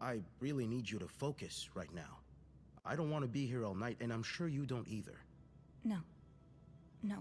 I really need you to focus right now. I don't want to be here all night, and I'm sure you don't either. No. No,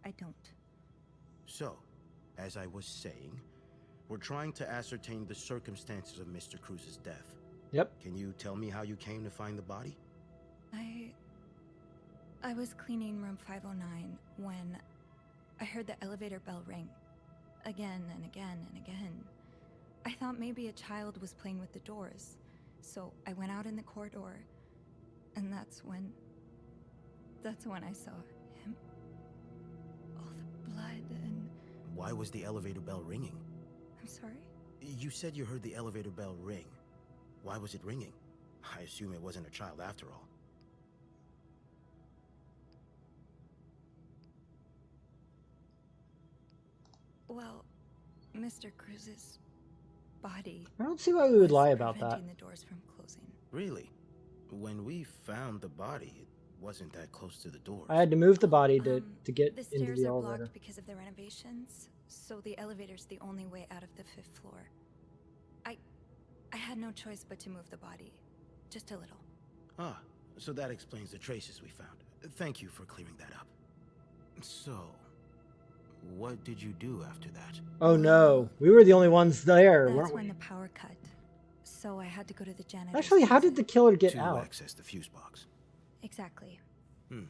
I don't. So, as I was saying, we're trying to ascertain the circumstances of Mr. Cruz's death. Yep. Can you tell me how you came to find the body? I was cleaning room 509 when I heard the elevator bell ring. Again and again and again. I thought maybe a child was playing with the doors, so I went out in the corridor, and that's when I saw him. All the blood and... Why was the elevator bell ringing? I'm sorry? You said you heard the elevator bell ring. Why was it ringing? I assume it wasn't a child after all. Well, Mr. Cruz's body... I don't see why we would was lie about that. preventing the doors from closing. Really? When we found the body, it wasn't that close to the doors. I had to move the body to get The into stairs the are elevator. blocked because of the renovations, so the elevator's the only way out of the 5th floor. I had no choice but to move the body. Just a little. Ah, so that explains the traces we found. Thank you for clearing that up. So, what did you do after that? Oh no, we were the only ones there, That's weren't when we? the power cut. So I had to go to the janitor. Actually, how did the killer get To out? access the fuse box. Exactly. Hmm.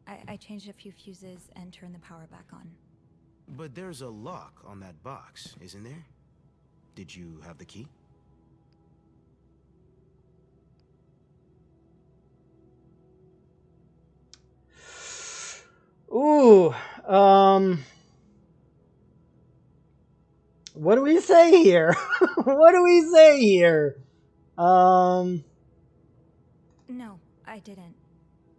I changed a few fuses and turned the power back on. But there's a lock on that box, isn't there? Did you have the key? Ooh, what do we say here? What do we say here? No, I didn't.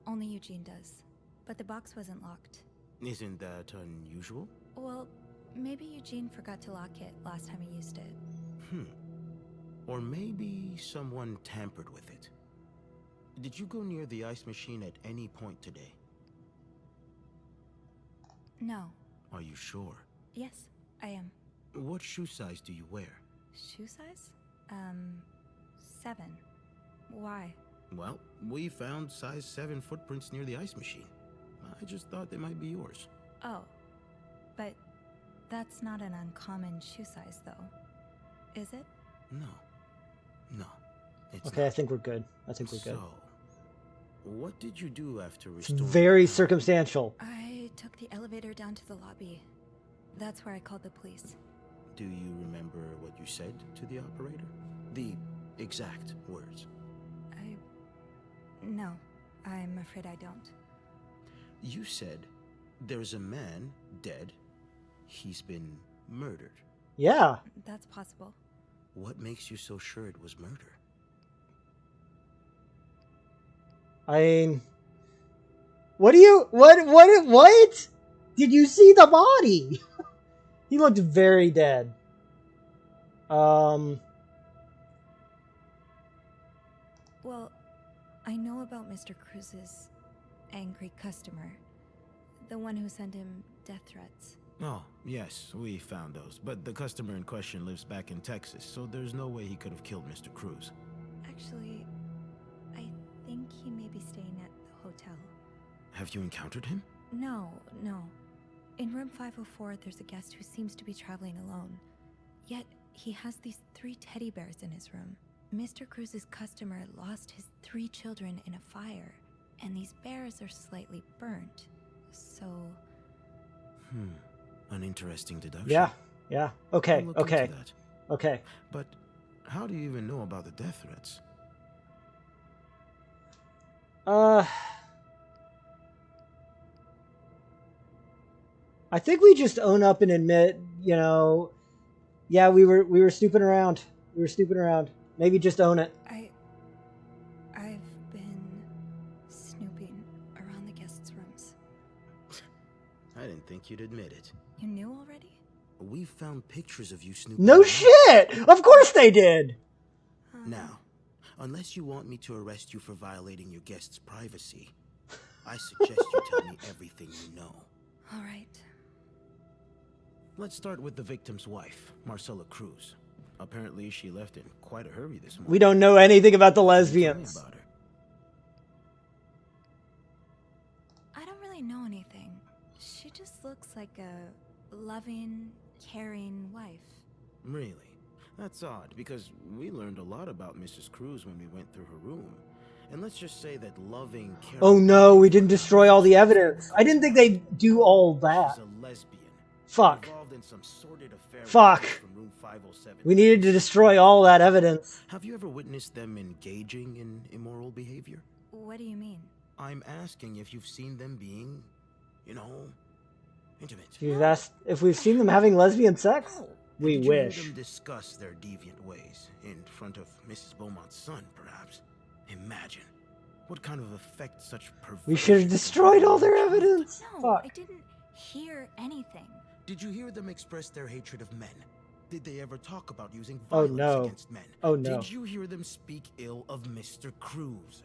Only Eugene does. But the box wasn't locked. Isn't that unusual? Well, maybe Eugene forgot to lock it last time he used it. Or maybe someone tampered with it. Did you go near the ice machine at any point today? No. Are you sure? Yes, I am. What shoe size do you wear? Shoe size? 7. Why? Well, we found size 7 footprints near the ice machine. I just thought they might be yours. Oh. But that's not an uncommon shoe size, though. Is it? No, it's Okay, I not. think we're good. I think we're good. So, what did you do after It's restoring? very the power? circumstantial. I took the elevator down to the lobby. That's where I called the police. Do you remember what you said to the operator? The exact words. No, I'm afraid I don't. You said, there's a man dead. He's been murdered. Yeah. That's possible. What makes you so sure it was murder? I mean, what? Did you see the body? He looked very dead. Well, I know about Mr. Cruz's angry customer. The one who sent him death threats. Oh, yes, we found those. But the customer in question lives back in Texas, so there's no way he could have killed Mr. Cruz. Actually, I think he may be staying at the hotel. Have you encountered him? No. In room 504, there's a guest who seems to be traveling alone. Yet, he has these 3 teddy bears in his room. Mr. Cruz's customer lost his 3 children in a fire, and these bears are slightly burnt. So... An interesting deduction. Yeah. Okay, I'll look okay, into that. okay. But how do you even know about the death threats? I think we just own up and admit, yeah, we were snooping around. We were snooping around. Maybe just own it. I've been snooping around the guests' rooms. I didn't think you'd admit it. You knew already? We found pictures of you snooping No around. shit! Of course they did! Now, unless you want me to arrest you for violating your guest's privacy, I suggest you tell me everything you know. All right. Let's start with the victim's wife, Marcela Cruz. Apparently, she left in quite a hurry this morning. We don't know anything about the What can you tell me lesbians. about her? I don't really know anything. She just looks like a loving, caring wife. Really? That's odd, because we learned a lot about Mrs. Cruz when we went through her room. And let's just say that loving, caring... Oh no, we didn't destroy all the evidence. I didn't think they'd do all that. She's a lesbian. Fuck. Involved in some sordid affair with Fuck. girls from room 507. We needed to destroy all that evidence. Have you ever witnessed them engaging in immoral behavior? What do you mean? I'm asking if you've seen them being, you know, intimate. If we've seen them having lesbian sex? No. We Did you hear wish. them discuss their deviant ways in front of Mrs. Beaumont's son, perhaps? Imagine what kind of effect such perversion... We should have destroyed all their evidence. No, Fuck. I didn't hear anything. Did you hear them express their hatred of men? Did they ever talk about using Oh, violence no. against men? Oh no. Did you hear them speak ill of Mr. Cruz?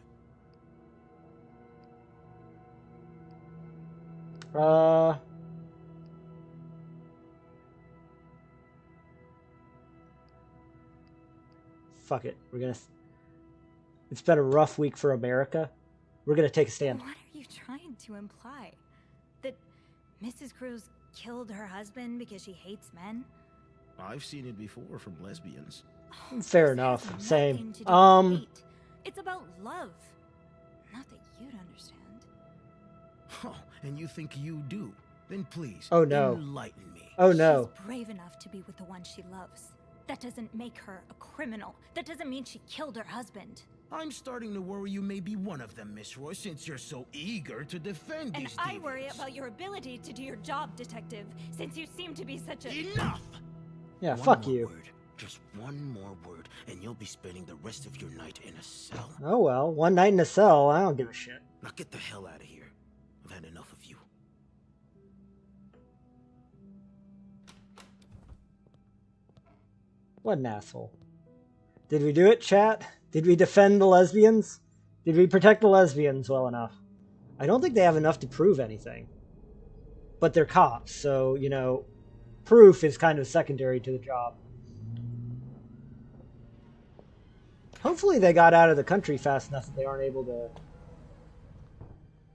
Fuck it. It's been a rough week for America. We're gonna take a stand. What are you trying to imply? That Mrs. Cruz killed her husband because she hates men? I've seen it before from lesbians. Fair This enough. has Same. nothing to do with hate. It's about love. Not that you'd understand. Oh, and you think you do? Then please, Oh, no. enlighten me. Oh no. She's brave enough to be with the one she loves. That doesn't make her a criminal. That doesn't mean she killed her husband. I'm starting to worry you may be one of them, Miss Roy, since you're so eager to defend And these I worry deviants. about your ability to do your job, detective, since you seem to be such a... Enough! Yeah, One fuck more you. Word. Just one more word, and you'll be spending the rest of your night in a cell. Oh well, one night in a cell. I don't give a shit. Now get the hell out of here. I've had enough of you. What an asshole. Did we do it, chat? Did we defend the lesbians? Did we protect the lesbians well enough? I don't think they have enough to prove anything. But they're cops, so, you know, proof is kind of secondary to the job. Hopefully they got out of the country fast enough that they aren't able to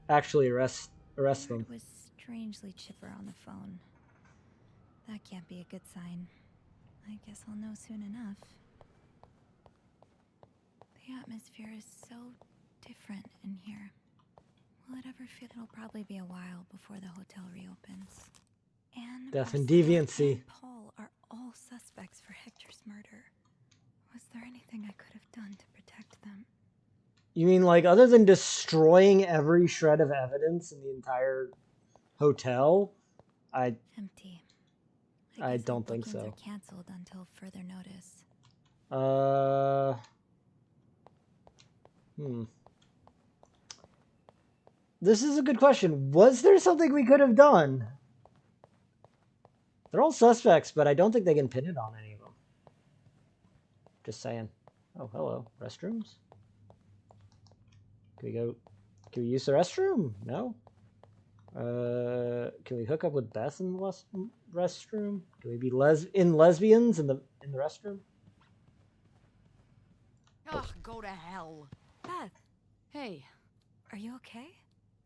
actually arrest them. was strangely chipper on the phone. That can't be a good sign. I guess I'll know soon enough. The atmosphere is so different in here. Will it ever feel? It'll probably be a while before the hotel reopens. Anne, Death and Marcel, deviancy. and Paul are all suspects for Hector's murder. Was there anything I could have done to protect them? You mean, like, other than destroying every shred of evidence in the entire hotel? Empty. I guess all don't think bookings so. are canceled until further notice. This is a good question. Was there something we could have done? They're all suspects, but I don't think they can pin it on any of them. Just saying. Oh, hello. Restrooms? Can we use the restroom? No? Can we hook up with Beth in the restroom? Can we be lesbians in the restroom? Ugh, go to hell. Beth, Hey, are you okay?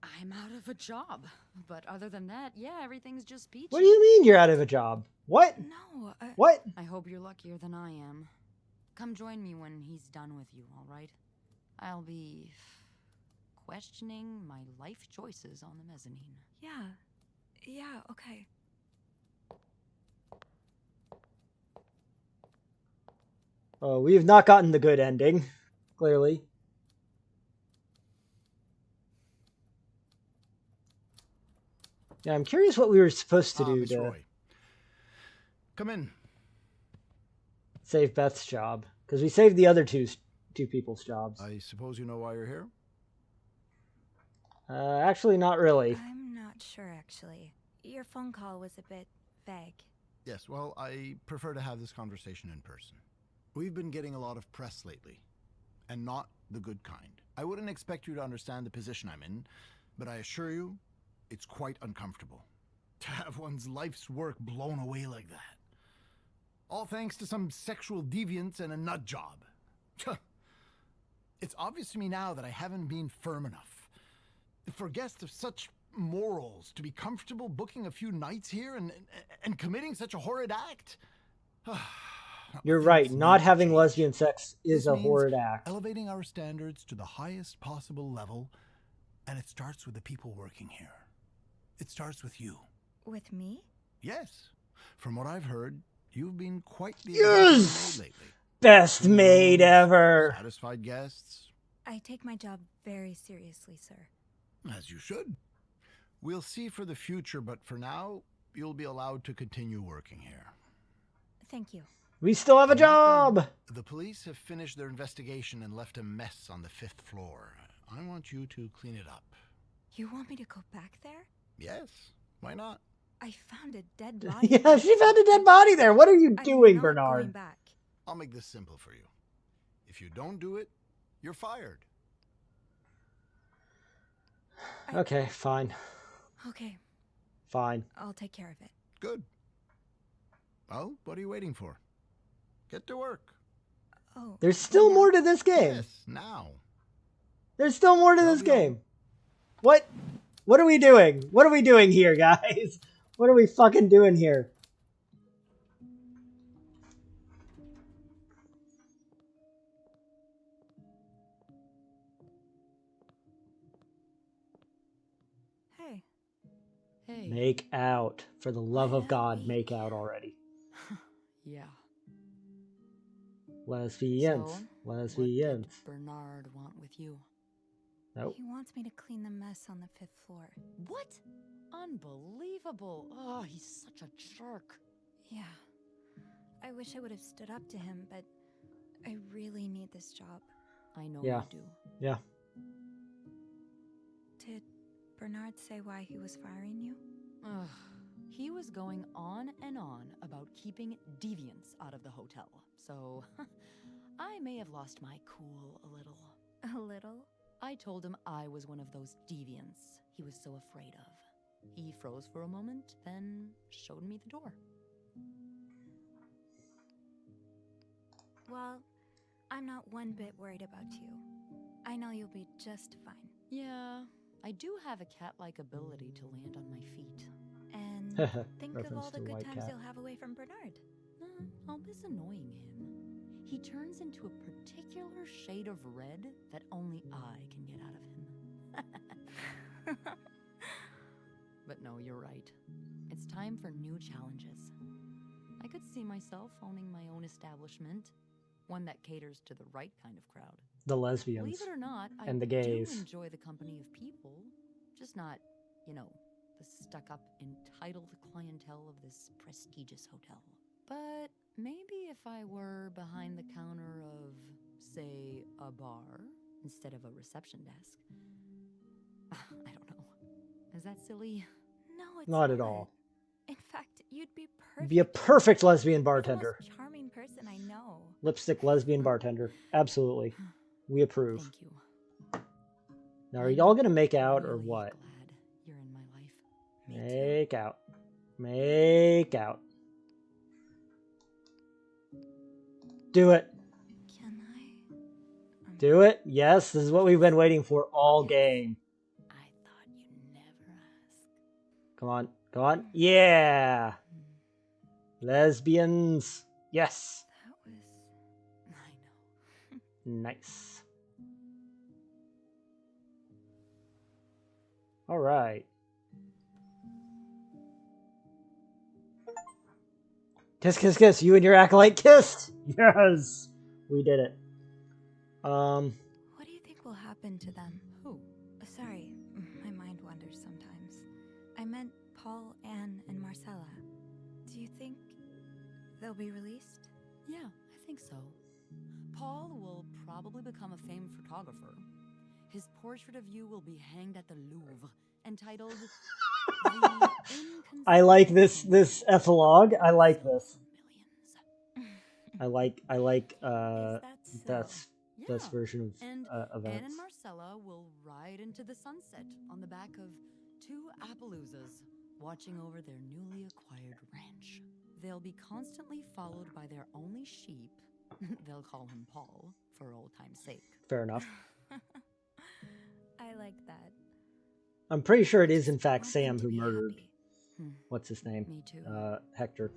I'm out of a job. But other than that, yeah, everything's just peachy. What do you mean you're out of a job? What? No, What? I hope you're luckier than I am. Come join me when he's done with you, all right? I'll be questioning my life choices on the mezzanine. Yeah, okay. Oh, we have not gotten the good ending, clearly. Yeah, I'm curious what we were supposed to do Miss to Roy. Come in. save Beth's job, because we saved the other two people's jobs. I suppose you know why you're here? Actually, not really. I'm not sure, actually. Your phone call was a bit vague. Yes, well, I prefer to have this conversation in person. We've been getting a lot of press lately, and not the good kind. I wouldn't expect you to understand the position I'm in, but I assure you, it's quite uncomfortable to have one's life's work blown away like that. All thanks to some sexual deviance and a nut job. It's obvious to me now that I haven't been firm enough. For guests of such morals to be comfortable booking a few nights here and committing such a horrid act. You're right. Things Not need to having change. lesbian sex is This a means horrid act. elevating our standards to the highest possible level, and it starts with the people working here. It starts with you. With me? Yes. From what I've heard, you've been quite the Yes! exemplary maid lately. Best Clean maid rooms, ever. Satisfied guests, I take my job very seriously, sir. as you should. We'll see for the future, but for now, you'll be allowed to continue working here. Thank you. We still have a I'm not job. done. The police have finished their investigation and left a mess on the 5th floor. I want you to clean it up. You want me to go back there? Yes, why not? I found a dead body. Yeah, she found a dead body there. What are you I'm doing, not going Bernard? back. I'll make this simple for you. If you don't do it, you're fired. Okay, fine. Okay, Fine. I'll take care of it. Good. Well, what are you waiting for? Get to work. Oh, There's still yeah. more to this game. Yes, now. There's still more to That'll this be all. game. What? What are we doing? What are we doing here, guys? What are we fucking doing here? Hey, Hey. Make out. For the love of What a God, week. make out already. Yeah. Lesbians. So, Lesbians. What did Bernard want with you? Nope. he wants me to clean the mess on the 5th floor. What? Unbelievable. Oh, he's such a jerk. Yeah. I wish I would have stood up to him, but I really need this job. I know Yeah. you do. Yeah. Did Bernard say why he was firing you? Ugh. He was going on and on about keeping deviants out of the hotel. So, I may have lost my cool a little. A little? I told him I was one of those deviants he was so afraid of. He froze for a moment, then showed me the door. Well, I'm not one bit worried about you. I know you'll be just fine. Yeah, I do have a cat-like ability to land on my feet. And think of Reference all the to good White times Cat. you'll have away from Bernard. I'll miss annoying him. He turns into a particular shade of red that only I can get out of him. But no, you're right. It's time for new challenges. I could see myself owning my own establishment, one that caters to the right kind of crowd. The lesbians. Believe it or not, and the I gays. do enjoy the company of people, just not, you know, the stuck-up, entitled clientele of this prestigious hotel. But maybe if I were behind the counter of, say, a bar instead of a reception desk. I don't know. Is that silly? No, it's Not at all. In fact, you'd be perfect. Be a perfect lesbian You're bartender. the most charming person I know. Lipstick lesbian bartender. Absolutely. We approve. Thank you. Now, are y'all gonna make out or Really what? glad you're in my life. Me too. Make out. Make out. Do it. Can I? Do it. Yes, this is what we've been waiting for all game. I thought you'd never ask. Come on. Come on. Yeah. Lesbians. Yes. That was. I know. Nice. All right. Kiss, kiss, kiss. You and your acolyte kissed. Yes. We did it. What do you think will happen to them? Who? Sorry, my mind wanders sometimes. I meant Paul, Anne, and Marcella. Do you think they'll be released? Yeah, I think so. Paul will probably become a famed photographer. His portrait of you will be hanged at the Louvre, entitled The I like this epilogue. I like this. Millions. I like Is that so? that's this Yeah. version And of Anne events. and Marcella will ride into the sunset on the back of two Appaloozas, watching over their newly acquired ranch. They'll be constantly followed by their only sheep. They'll call him Paul, for old time's sake. Fair enough. I like that. I'm pretty sure it is, in Just fact, want them Sam to who be murdered... happy. What's his name? Me too. Hector.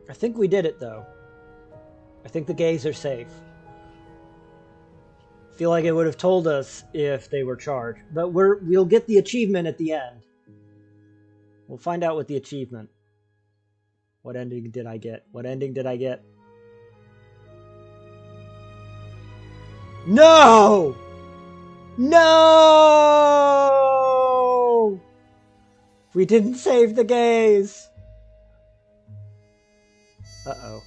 I think we did it, though. I think the gays are safe. Feel like it would have told us if they were charged. But we'll get the achievement at the end. We'll find out what the achievement. What ending did I get? What ending did I get? No! No! We didn't save the gays. Uh-oh.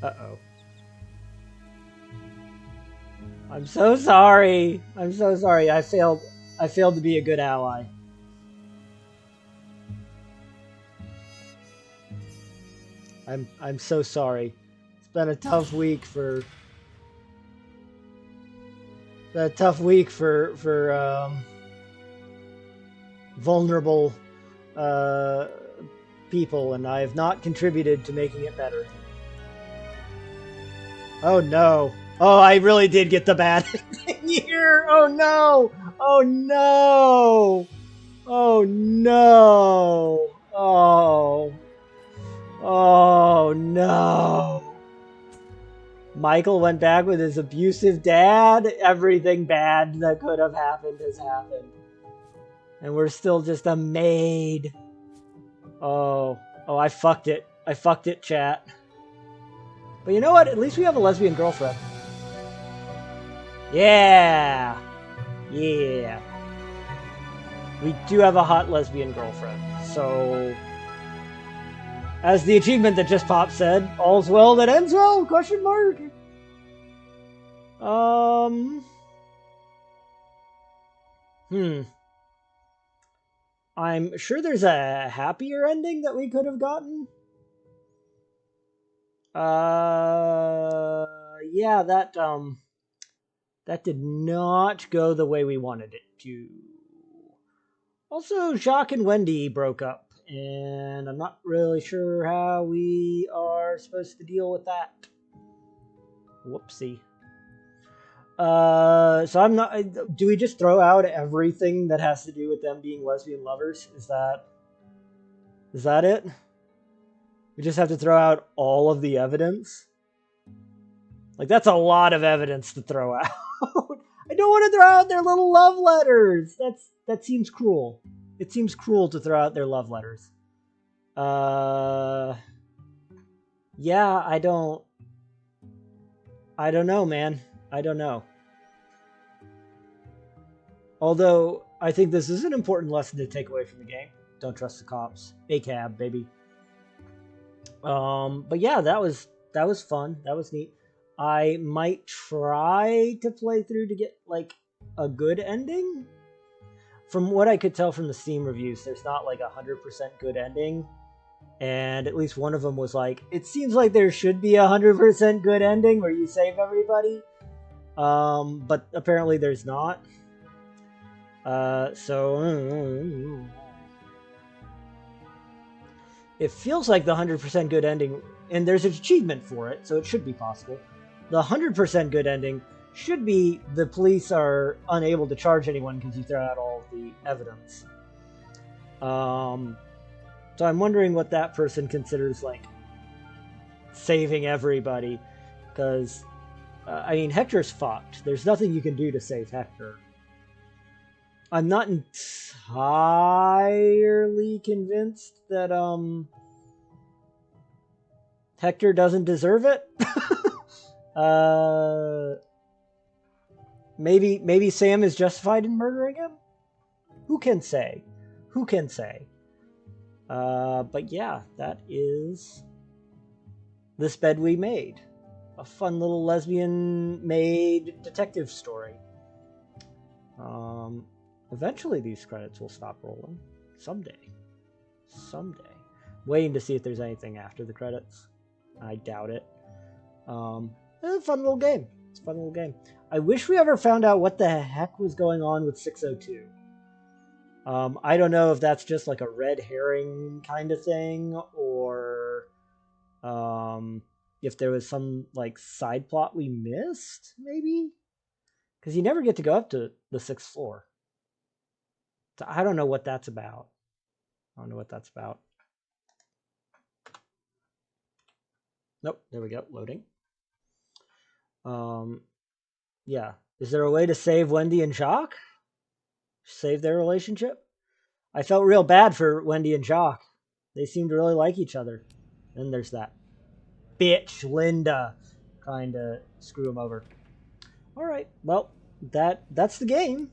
Uh-oh. I'm so sorry. I'm so sorry. I failed to be a good ally. I'm so sorry. It's been a tough week for vulnerable people, and I have not contributed to making it better. Oh no. Oh, I really did get the bad thing here. Oh no. Oh no. Oh no. Oh. Oh no. Michael went back with his abusive dad. Everything bad that could have happened has happened. And we're still just a maid. Oh. Oh, I fucked it. I fucked it, chat. But you know what? At least we have a lesbian girlfriend. Yeah. Yeah. We do have a hot lesbian girlfriend. So, as the achievement that just popped said, all's well that ends well? Question mark. I'm sure there's a happier ending that we could have gotten. Yeah, that did not go the way we wanted it to. Also, Jacques and Wendy broke up, and I'm not really sure how we are supposed to deal with that. Whoopsie. So I'm not... Do we just throw out everything that has to do with them being lesbian lovers? Is that it? We just have to throw out all of the evidence? Like, that's a lot of evidence to throw out. I don't want to throw out their little love letters. That seems cruel. It seems cruel to throw out their love letters. Yeah, I don't know, man. I don't know. Although, I think this is an important lesson to take away from the game. Don't trust the cops. ACAB, baby. But yeah, that was fun. That was neat. I might try to play through to get, like, a good ending. From what I could tell from the Steam reviews, there's not, like, 100% good ending. And at least one of them was like, it seems like there should be 100% good ending where you save everybody. But apparently there's not. So... It feels like the 100% good ending, and there's an achievement for it, so it should be possible. The 100% good ending should be the police are unable to charge anyone because you throw out all the evidence. So I'm wondering what that person considers, like, saving everybody. Because, I mean, Hector's fucked. There's nothing you can do to save Hector. I'm not entirely convinced that, Hector doesn't deserve it. Maybe Sam is justified in murdering him? Who can say? Who can say? But yeah, that is This Bed We Made. A fun little lesbian maid detective story. Eventually these credits will stop rolling. Someday. Waiting to see if there's anything after the credits. I doubt it. It's a fun little game. I wish we ever found out what the heck was going on with 602. I don't know if that's just like a red herring kind of thing, or if there was some like side plot we missed, maybe, because you never get to go up to the 6th floor. So I don't know what that's about. I don't know what that's about. Nope, there we go, loading. Yeah. Is there a way to save Wendy and Jacques? Save their relationship? I felt real bad for Wendy and Jacques. They seemed to really like each other. Then there's that bitch, Linda, trying to screw him over. All right, well, that's the game.